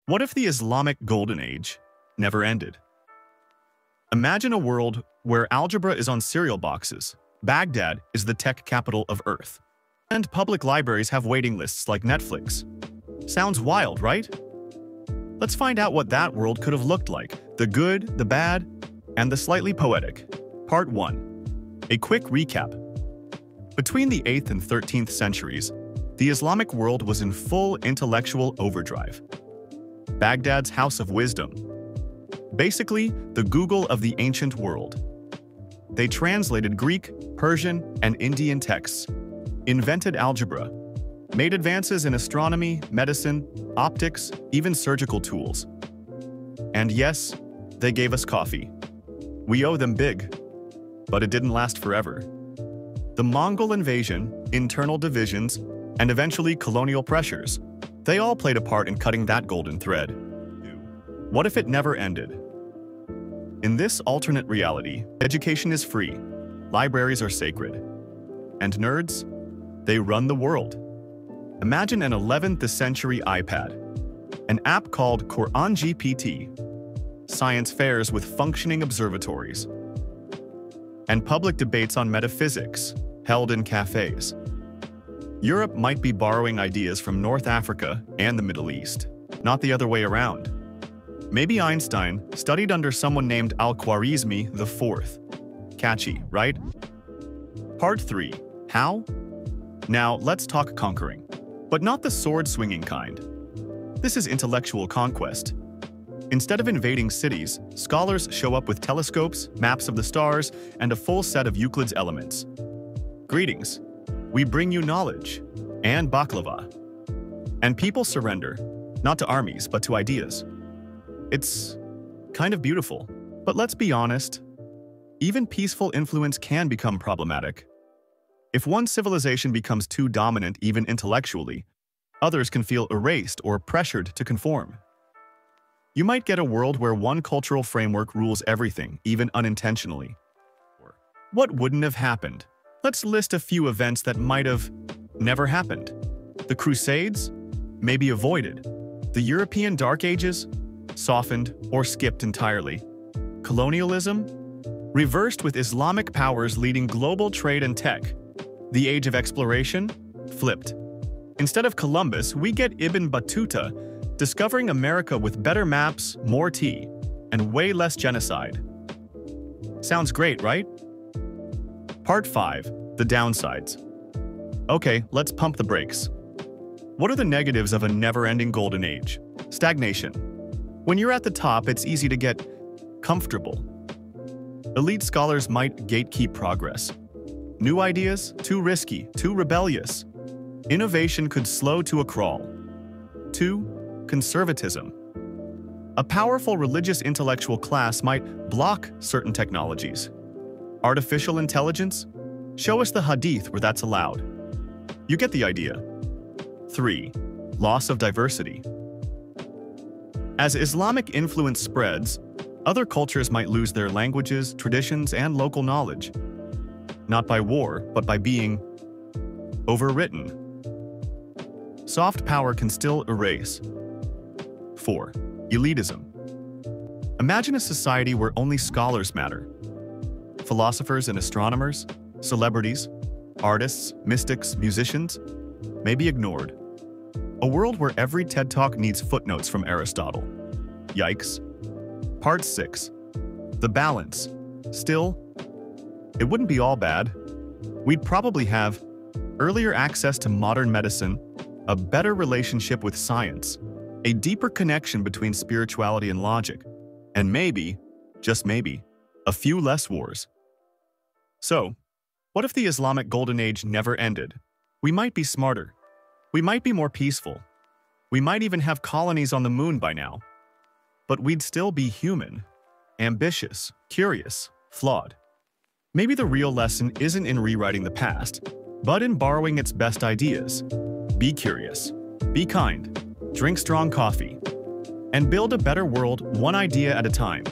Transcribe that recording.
What if the Islamic Golden Age never ended? Imagine a world where algebra is on cereal boxes, Baghdad is the tech capital of Earth, and public libraries have waiting lists like Netflix. Sounds wild, right? Let's find out what that world could have looked like, the good, the bad, and the slightly poetic. Part 1. A quick recap. Between the 8th and 13th centuries, the Islamic world was in full intellectual overdrive. Baghdad's House of Wisdom. Basically, the Google of the ancient world. They translated Greek, Persian, and Indian texts, invented algebra, made advances in astronomy, medicine, optics, even surgical tools. And yes, they gave us coffee. We owe them big, but it didn't last forever. The Mongol invasion, internal divisions, and eventually colonial pressures, they all played a part in cutting that golden thread. What if it never ended? In this alternate reality, education is free, libraries are sacred, and nerds, they run the world. Imagine an 11th century iPad, an app called Quran GPT, science fairs with functioning observatories, and public debates on metaphysics held in cafes. Europe might be borrowing ideas from North Africa and the Middle East, not the other way around. Maybe Einstein studied under someone named Al-Khwarizmi IV. Catchy, right? Part 3. How? Now, let's talk conquering, but not the sword-swinging kind. This is intellectual conquest. Instead of invading cities, scholars show up with telescopes, maps of the stars, and a full set of Euclid's elements. Greetings. We bring you knowledge and baklava. And people surrender, not to armies, but to ideas. It's kind of beautiful. But let's be honest, even peaceful influence can become problematic. If one civilization becomes too dominant even intellectually, others can feel erased or pressured to conform. You might get a world where one cultural framework rules everything, even unintentionally. What wouldn't have happened? Let's list a few events that might have never happened. The Crusades? Maybe avoided. The European Dark Ages? Softened or skipped entirely. Colonialism? Reversed with Islamic powers leading global trade and tech. The Age of Exploration? Flipped. Instead of Columbus, we get Ibn Battuta discovering America with better maps, more tea, and way less genocide. Sounds great, right? Part 5. The downsides. Okay, let's pump the brakes. What are the negatives of a never-ending golden age? Stagnation. When you're at the top, it's easy to get comfortable. Elite scholars might gatekeep progress. New ideas? Too risky, too rebellious. Innovation could slow to a crawl. 2. Conservatism. A powerful religious intellectual class might block certain technologies. Artificial intelligence? Show us the hadith where that's allowed. You get the idea. 3. Loss of diversity. As Islamic influence spreads, other cultures might lose their languages, traditions, and local knowledge. Not by war, but by being overwritten. Soft power can still erase. 4. Elitism. Imagine a society where only scholars matter. Philosophers and astronomers, celebrities, artists, mystics, musicians, may be ignored. A world where every TED Talk needs footnotes from Aristotle. Yikes. Part 6. The balance. Still, it wouldn't be all bad. We'd probably have earlier access to modern medicine, a better relationship with science, a deeper connection between spirituality and logic, and maybe, just maybe, a few less wars. So, what if the Islamic Golden Age never ended? We might be smarter. We might be more peaceful. We might even have colonies on the moon by now. But we'd still be human, ambitious, curious, flawed. Maybe the real lesson isn't in rewriting the past, but in borrowing its best ideas. Be curious, be kind, drink strong coffee, and build a better world one idea at a time.